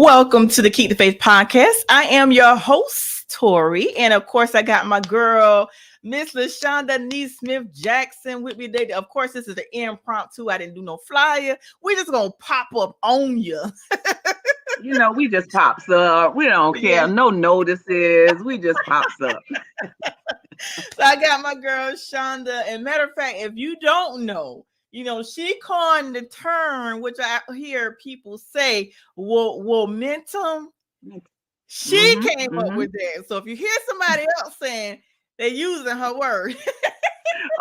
Welcome to the Keep the Faith podcast. I am your host, Tori. And of course, I got my girl, Miss LaShonda Nesmith-Jackson with me today. Of course, this is the impromptu. I didn't do no flyer. We're just going to pop up on you. We just pops up. We don't care. Yeah. No notices. We just pops up. So I got my girl, Shonda. And matter of fact, if you don't know, she coined the term, which I hear people say, momentum. She came up with that. So if you hear somebody else saying they're using her word.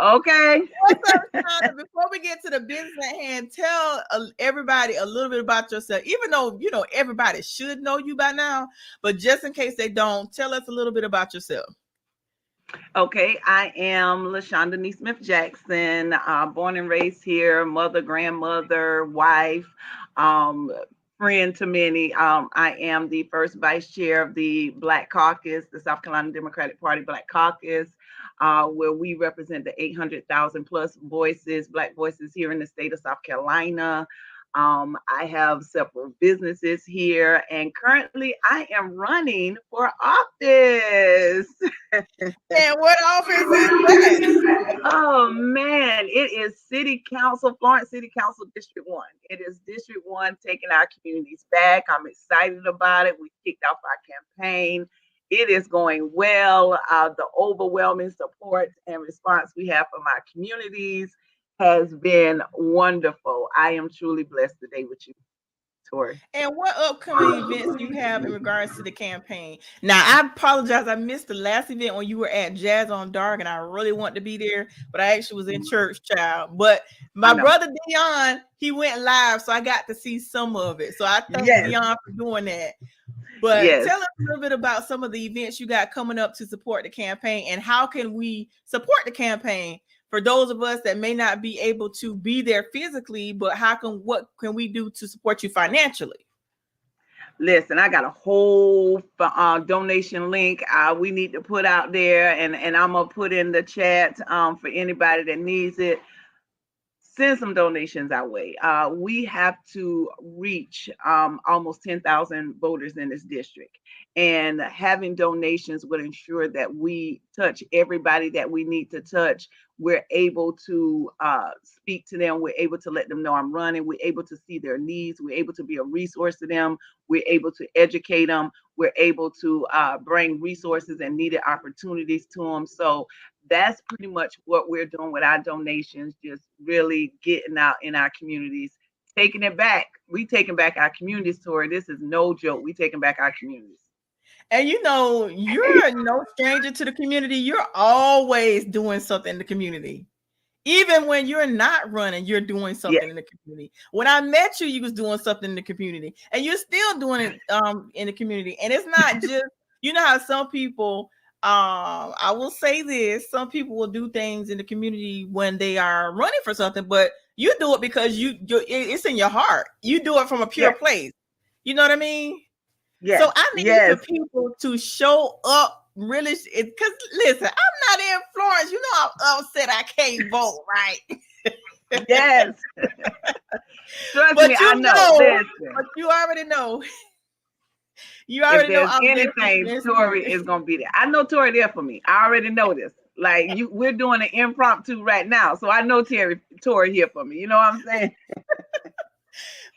Okay. What's up, Shonda? Before we get to the business at hand, tell everybody a little bit about yourself, even though, everybody should know you by now. But just in case they don't, tell us a little bit about yourself. Okay, I am LaShonda Nesmith-Jackson, born and raised here, mother, grandmother, wife, friend to many. I am the first vice chair of the Black Caucus, the South Carolina Democratic Party Black Caucus, where we represent the 800,000 plus Black voices here in the state of South Carolina. I have several businesses here, and currently I am running for office. And what office is that? Oh man, it is City Council, Florence City Council District 1. It is District 1 taking our communities back. I'm excited about it. We kicked off our campaign. It is going well. The overwhelming support and response we have from our communities has been wonderful. I am truly blessed today with you, Tori. And what upcoming events do you have in regards to the campaign? Now, I apologize. I missed the last event when you were at Jazz on Dark, and I really wanted to be there, but I actually was in church, child. But my brother Dion, he went live, so I got to see some of it. So I thank Dion for doing that. But tell us a little bit about some of the events you got coming up to support the campaign, and how can we support the campaign for those of us that may not be able to be there physically, but what can we do to support you financially? Listen, I got a whole donation link we need to put out there, and I'm gonna put in the chat for anybody that needs it. Send some donations our way. We have to reach almost 10,000 voters in this district, and having donations would ensure that we touch everybody that we need to touch. We're able to speak to them. We're able to let them know I'm running. We're able to see their needs. We're able to be a resource to them. We're able to educate them. We're able to bring resources and needed opportunities to them. So that's pretty much what we're doing with our donations, just really getting out in our communities, taking it back. We taking back our communities, Tori. This is no joke. We taking back our communities. And you're no stranger to the community. You're always doing something in the community. Even when you're not running, you're doing something in the community. When I met you, you was doing something in the community, and you're still doing it in the community. And it's not just, how some people, I will say this, some people will do things in the community when they are running for something, but you do it because it's in your heart. You do it from a pure place. You know what I mean? Yes. So I need for people to show up really, because listen, I'm not in Florence. I'm upset I can't vote, right? Yes. Trust but me, I know. But you already know. You already know. If anything, Tori is gonna be there. I know Tori there for me. I already know this. Like we're doing an impromptu right now, so I know Tori here for me. You know what I'm saying?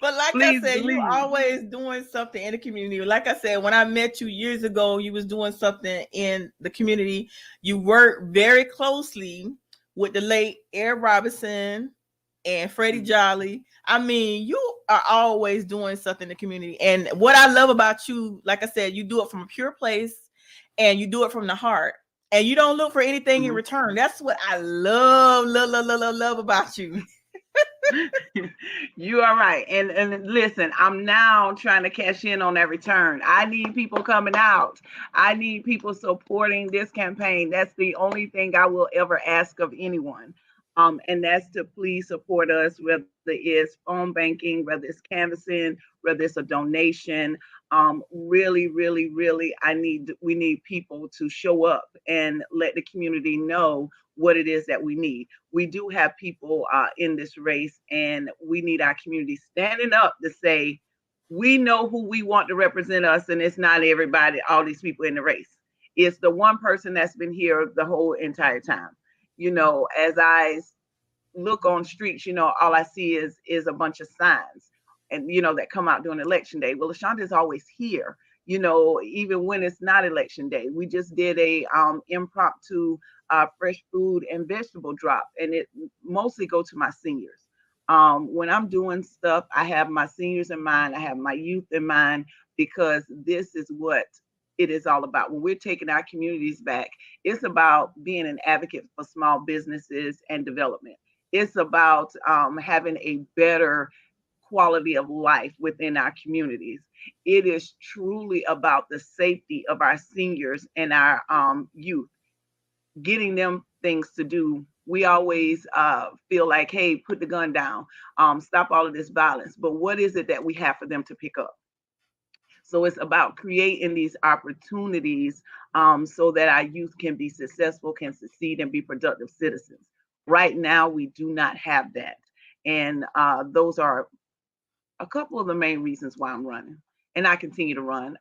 But like I said, you're always doing something in the community. Like I said, when I met you years ago, you was doing something in the community. You worked very closely with the late Eric Robinson and Freddie Jolly. I mean, you are always doing something in the community. And what I love about you, like I said, you do it from a pure place and you do it from the heart. And you don't look for anything in return. That's what I love about you. You are right. And listen, I'm now trying to cash in on that return. I need people coming out. I need people supporting this campaign. That's the only thing I will ever ask of anyone. And that's to please support us, whether it's phone banking, whether it's canvassing, whether it's a donation. Really, we need people to show up and let the community know what it is that we need. We do have people in this race, and we need our community standing up to say, we know who we want to represent us, and it's not everybody, all these people in the race. It's the one person that's been here the whole entire time. As I look on streets, all I see is a bunch of signs, and that come out during election day. Well, LaShonda is always here. Even when it's not election day. We just did a impromptu fresh food and vegetable drop, and it mostly go to my seniors. When I'm doing stuff, I have my seniors in mind. I have my youth in mind, because this is what it is all about. When we're taking our communities back, it's about being an advocate for small businesses and development. It's about having a better quality of life within our communities. It is truly about the safety of our seniors and our youth, getting them things to do. We always feel like, hey, put the gun down, stop all of this violence. But what is it that we have for them to pick up? So it's about creating these opportunities, so that our youth can be successful, can succeed, and be productive citizens. Right now, we do not have that. And those are a couple of the main reasons why I'm running. And I continue to run.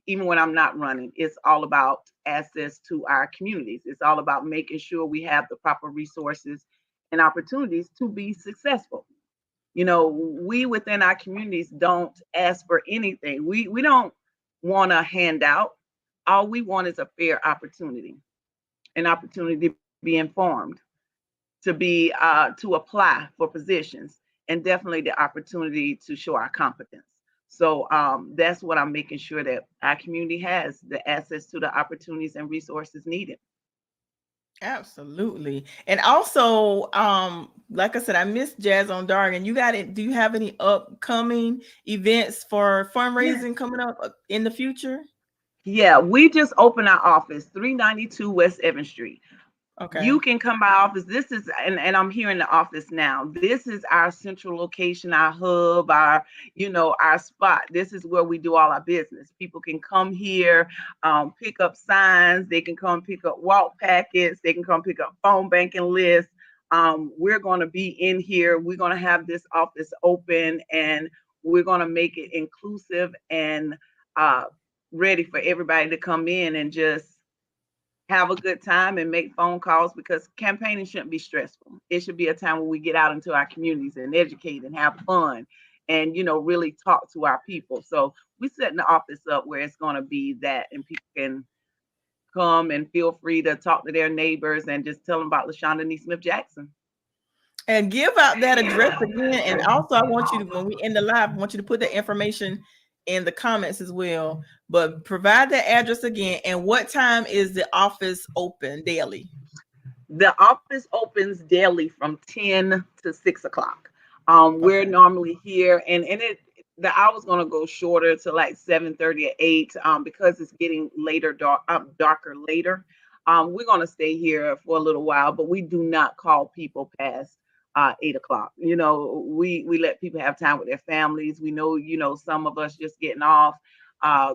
Even when I'm not running, it's all about access to our communities. It's all about making sure we have the proper resources and opportunities to be successful. We within our communities don't ask for anything. We don't want a handout. All we want is a fair opportunity, an opportunity to be informed, to apply for positions, and definitely the opportunity to show our competence. So that's what I'm making sure that our community has, the access to the opportunities and resources needed. Absolutely. And also, like I said, I missed Jazz on Dark, and you got it. Do you have any upcoming events for Yes. fundraising coming up in the future? Yeah, we just opened our office, 392 West Evans Street. You Okay. can come by office. This is, and I'm here in the office now. This is our central location, our hub, our spot. This is where we do all our business. People can come here, pick up signs. They can come pick up walk packets. They can come pick up phone banking lists. We're going to be in here. We're going to have this office open, and we're going to make it inclusive and uh, ready for everybody to come in and just have a good time and make phone calls, because campaigning shouldn't be stressful. It should be a time when we get out into our communities and educate and have fun and really talk to our people. So we're setting the office up where it's going to be that, and people can come and feel free to talk to their neighbors and just tell them about LaShonda Nesmith-Jackson. And give out that address again. And also, I want you to, when we end the live, I want you to put the information in the comments as well. But provide that address again. And what time is the office open daily? The office opens daily from 10 to 6 o'clock. We're Okay. normally here, and the hour's gonna go shorter to like 7:30 or 8, because it's getting later, darker later. We're gonna stay here for a little while, but we do not call people past 8 o'clock. We let people have time with their families. We know, some of us just getting off,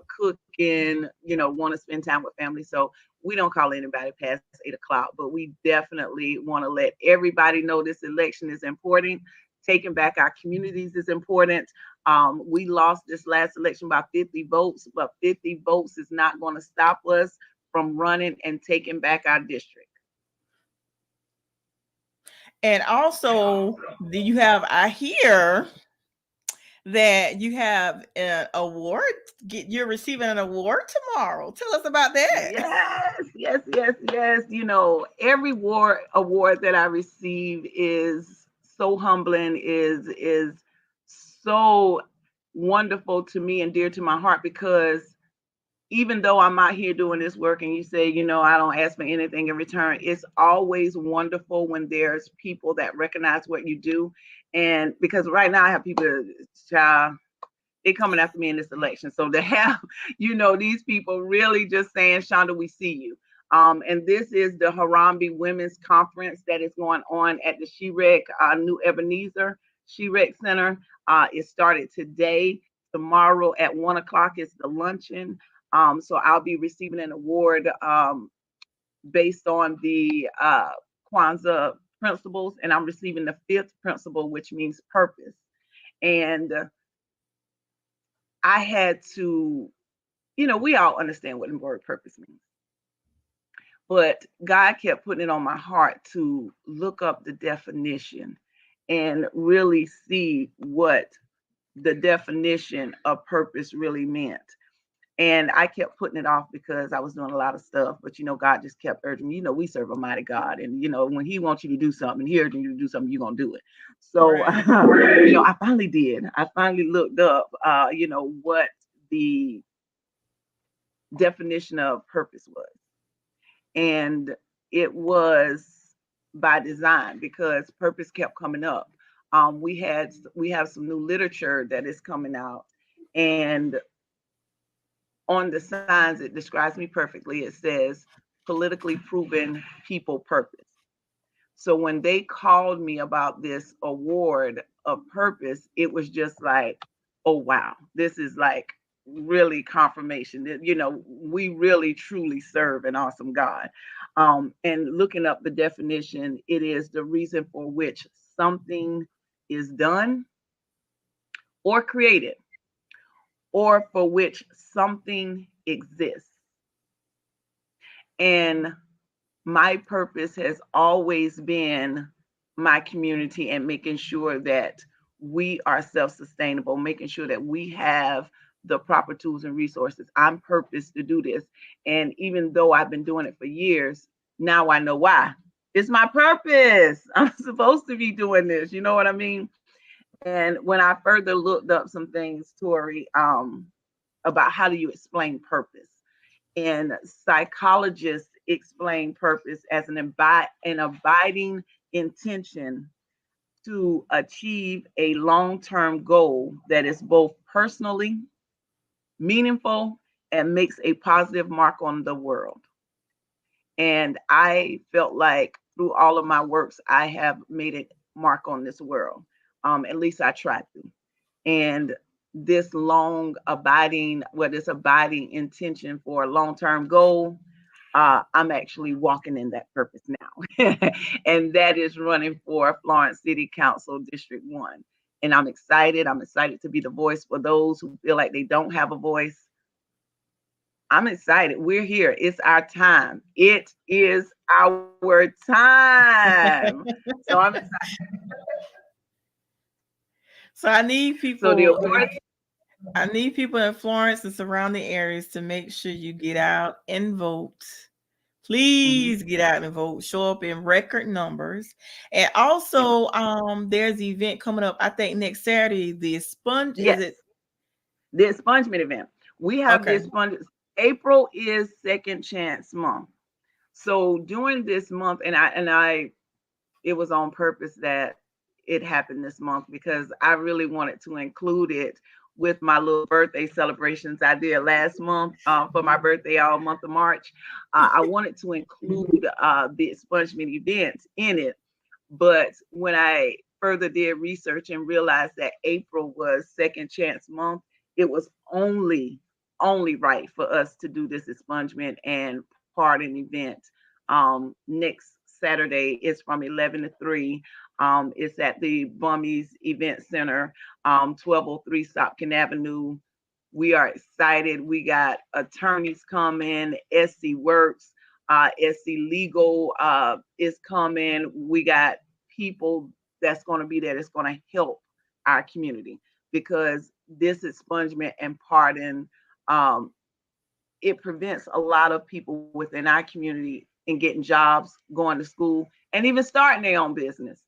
cooking, want to spend time with family. So we don't call anybody past 8 o'clock, but we definitely want to let everybody know this election is important. Taking back our communities is important. We lost this last election by 50 votes, but 50 votes is not going to stop us from running and taking back our district. And also, do you have, I hear that you have an award, you're receiving an award tomorrow. Tell us about that. Yes, yes, yes, yes. Every award that I receive is so humbling, is so wonderful to me and dear to my heart, because even though I'm out here doing this work and you say, I don't ask for anything in return, it's always wonderful when there's people that recognize what you do. And because right now I have people, they coming after me in this election. So to have, these people really just saying, Shonda, we see you. And this is the Harambe Women's Conference that is going on at the SHEREC New Ebenezer SHEREC Center. It started today. Tomorrow at 1 o'clock is the luncheon. So I'll be receiving an award based on the Kwanzaa principles, and I'm receiving the fifth principle, which means purpose. And I had to, we all understand what the word purpose means. But God kept putting it on my heart to look up the definition and really see what the definition of purpose really meant. And I kept putting it off because I was doing a lot of stuff. But, God just kept urging me. We serve a mighty God. And, when he wants you to do something, he urging you to do something, you're going to do it. So, Right. I finally did. I finally looked up, what the definition of purpose was. And it was by design because purpose kept coming up. We have some new literature that is coming out, and on the signs it describes me perfectly. It says politically proven people purpose. So when they called me about this award of purpose, it was just like, oh wow, this is like really confirmation that we really truly serve an awesome God. And looking up the definition, it is the reason for which something is done or created, or for which something exists. And my purpose has always been my community and making sure that we are self-sustainable, making sure that we have the proper tools and resources. I'm purposed to do this. And even though I've been doing it for years, now I know why. It's my purpose. I'm supposed to be doing this. You know what I mean? And when I further looked up some things, Tori, about how do you explain purpose, and psychologists explain purpose as an abiding intention to achieve a long-term goal that is both personally meaningful and makes a positive mark on the world. And I felt like through all of my works, I have made a mark on this world. At least I tried to. And this this abiding intention for a long-term goal, I'm actually walking in that purpose now. And that is running for Florence City Council District 1. And I'm excited. I'm excited to be the voice for those who feel like they don't have a voice. I'm excited. We're here. It's our time. It is our time. So I'm excited. So I need So the people. award. I need people in Florence and surrounding areas to make sure you get out and vote. Please get out and vote. Show up in record numbers. And also, there's an event coming up, I think next Saturday. The sponge, is Yes, it? the expungement event. We have Okay. this fund. April is Second Chance Month. So during this month, it was on purpose that it happened this month because I really wanted to include it with my little birthday celebrations I did last month for my birthday all month of March. I wanted to include the expungement event in it. But when I further did research and realized that April was Second Chance Month, it was only right for us to do this expungement and pardon event. Next Saturday is from 11 to 3. It's at the Bummies Event Center, 1203 Sopkin Avenue. We are excited. We got attorneys coming, SC Works, SC Legal is coming. We got people that's going to be there that's going to help our community, because this expungement and pardon, it prevents a lot of people within our community in getting jobs, going to school, and even starting their own business.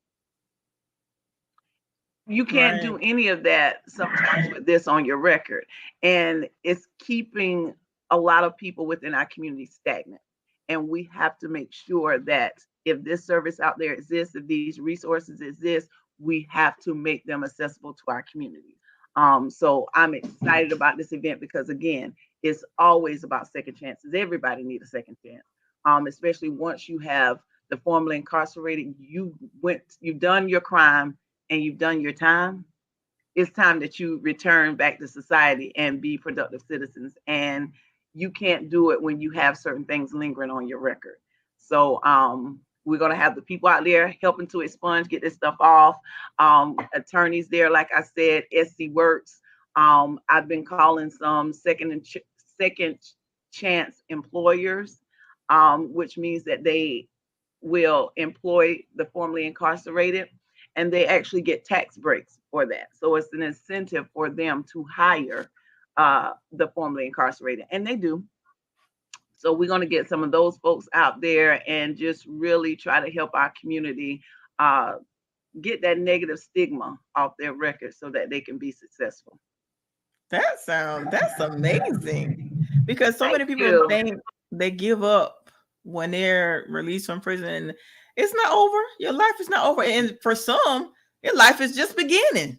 You can't Right. do any of that sometimes with this on your record. And it's keeping a lot of people within our community stagnant. And we have to make sure that if this service out there exists, if these resources exist, we have to make them accessible to our community. So I'm excited about this event because, again, it's always about second chances. Everybody needs a second chance, especially once you have the formerly incarcerated. You've done your crime and you've done your time. It's time that you return back to society and be productive citizens. And you can't do it when you have certain things lingering on your record. So we're going to have the people out there helping to expunge, get this stuff off. Attorneys there, like I said, SC Works. I've been calling some second chance employers, which means that they will employ the formerly incarcerated, and they actually get tax breaks for that. So it's an incentive for them to hire the formerly incarcerated, and they do. So we're going to get some of those folks out there and just really try to help our community uh, get that negative stigma off their record so that they can be successful. That's amazing. Because so Thank many people you. think they give up when they're released from prison. It's not over. Your life is not over. And for some, your life is just beginning.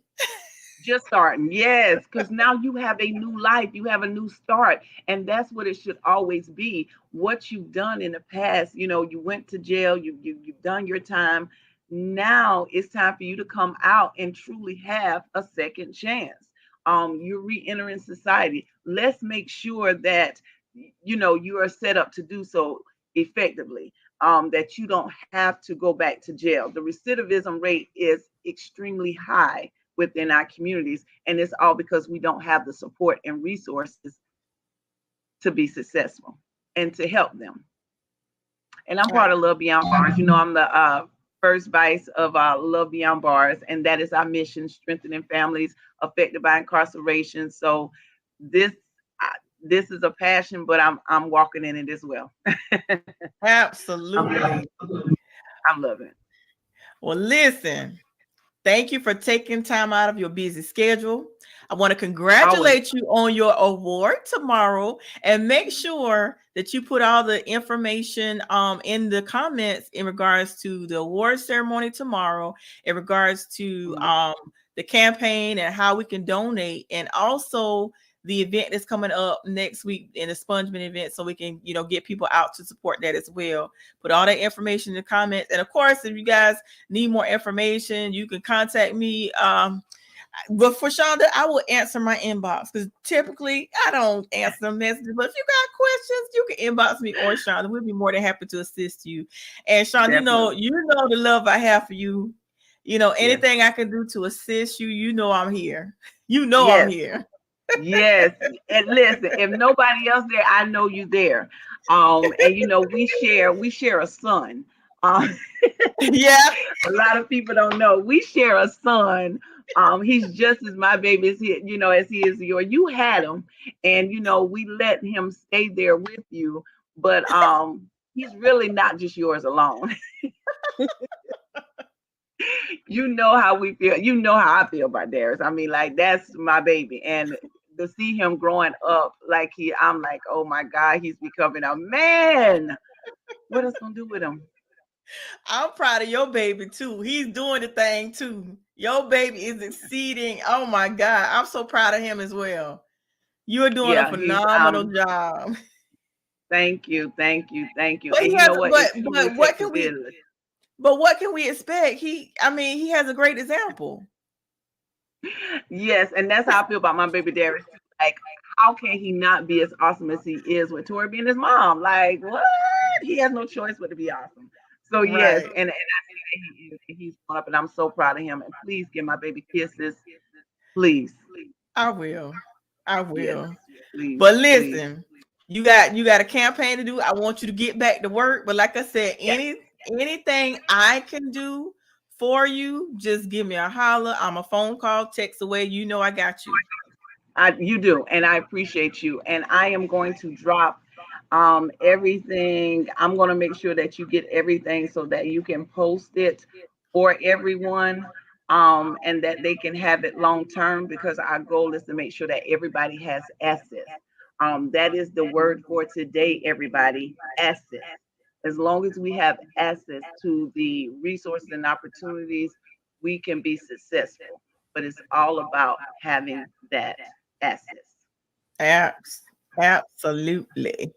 Just starting, yes, because now you have a new life, you have a new start, and that's what it should always be. What you've done in the past, you went to jail, you've done your time. Now it's time for you to come out and truly have a second chance. You're re-entering society. Let's make sure that you are set up to do so effectively. That you don't have to go back to jail. The recidivism rate is extremely high within our communities. And it's all because we don't have the support and resources to be successful and to help them. And I'm part of Love Beyond Bars. I'm the first vice of Love Beyond Bars, and that is our mission: strengthening families affected by incarceration. So this this is a passion, but I'm walking in it as well. Absolutely. I'm loving it. Well, listen, thank you for taking time out of your busy schedule. I want to Always. congratulate you on your award tomorrow, and make sure that you put all the information in the comments in regards to the award ceremony tomorrow, in regards to the campaign and how we can donate, and also the event that's coming up next week in the Spongement event, so we can get people out to support that as well. Put all that information in the comments, and of course, if you guys need more information, you can contact me. But for Shonda, I will answer my inbox, because typically I don't answer messages. But if you got questions, you can inbox me or Shonda. We'll be more than happy to assist you. And Shonda, Definitely. you know the love I have for you. Yes. Anything I can do to assist you, I'm here. I'm Yes. here. Yes. And listen, if nobody else there, I know you there. And we share a son. Um, Yeah. a lot of people don't know. We share a son. He's just as my baby as he is yours. You had him, and we let him stay there with you, but he's really not just yours alone. You know how we feel. You know how I feel about Darius. I mean, like, that's my baby, and to see him growing up, like, I'm like, oh my God, he's becoming a man. What else gonna do with him? I'm proud of your baby too. He's doing the thing too. Your baby is exceeding. Oh my God. I'm so proud of him as well. You're doing a Yeah, he's phenomenal job. thank you, thank you, thank you. But And he you has know what? It truly takes a village. what can we expect? He has a great example. Yes, and that's how I feel about my baby Darius too. Like, how can he not be as awesome as he is with Tori being his mom? Like, what? He has no choice but to be awesome. So yes, Right. and I think that he is, and he's grown up, and I'm so proud of him. And please give my baby kisses, please. I will. I Yes, will. please, But please. listen, you got a campaign to do. I want you to get back to work. But like I said, Yes, anything I can do for you, just give me a holler. I'm a phone call, text away. I got you. you do, and I appreciate you. And I am going to drop everything. I'm going to make sure that you get everything so that you can post it for everyone, and that they can have it long term, because our goal is to make sure that everybody has access. That is the word for today, everybody: access. As long as we have access to the resources and opportunities, we can be successful. But it's all about having that access. Absolutely.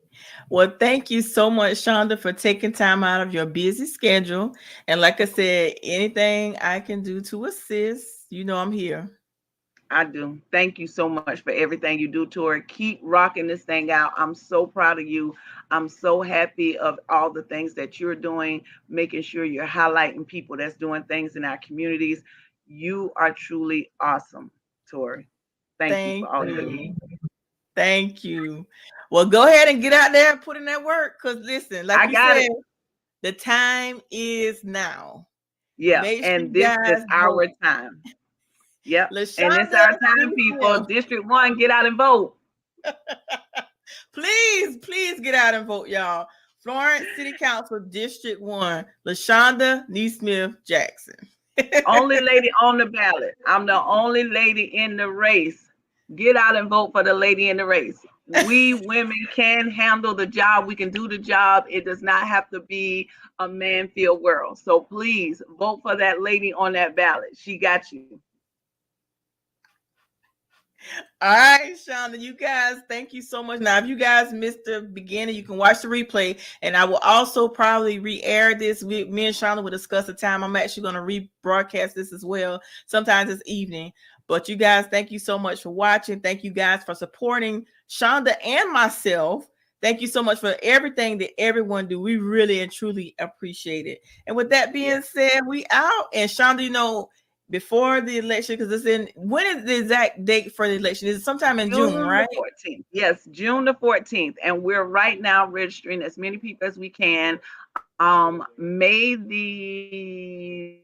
Well, thank you so much, Shonda, for taking time out of your busy schedule. And like I said, anything I can do to assist, I'm here. I do. Thank you so much for everything you do, Tori. Keep rocking this thing out. I'm so proud of you. I'm so happy of all the things that you're doing, making sure you're highlighting people that's doing things in our communities. You are truly awesome, Tori. Thank you for all your help. Thank you. Well, go ahead and get out there and put in that work. Because listen, like you said, the time is now. Yeah, and this is our time. Yep. And it's our time, people. District 1, get out and vote. Please get out and vote, y'all. Florence City Council District 1, LaShonda Nesmith-Jackson. Only lady on the ballot. I'm the only lady in the race. Get out and vote for the lady in the race. We women can handle the job. We can do the job. It does not have to be a man-filled world. So please vote for that lady on that ballot. She got you. All right, Shonda, you guys, thank you so much. Now, if you guys missed the beginning, you can watch the replay, and I will also probably re-air this. Me and Shonda will discuss the time. I'm actually going to rebroadcast this as well. Sometimes it's evening. But you guys, thank you so much for watching. Thank you guys for supporting Shonda and myself. Thank you so much for everything that everyone do. We really and truly appreciate it. And with that being said, we out. And Shonda, you know, before the election, because it's in, when is the exact date for the election? Is it sometime in June, right? The 14th. Yes, June the 14th. And we're right now registering as many people as we can. May the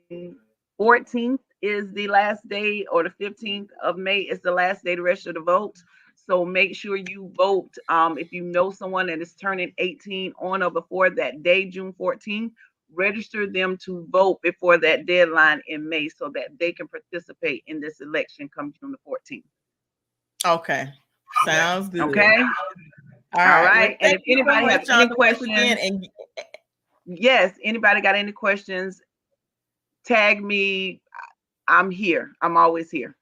14th is the last day, or the 15th of May is the last day to register to vote. So make sure you vote. If you know someone that is turning 18 on or before that day, June 14th, register them to vote before that deadline in May so that they can participate in this election come June the 14th. Okay. Sounds good. Okay. All right. And if anybody has any questions, yes, anybody got any questions, tag me. I'm here. I'm always here.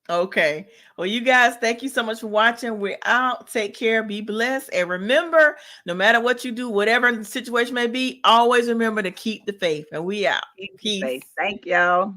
Okay. Well, you guys, thank you so much for watching. We're out. Take care. Be blessed. And remember, no matter what you do, whatever the situation may be, always remember to keep the faith. And we out. Peace. Thank y'all.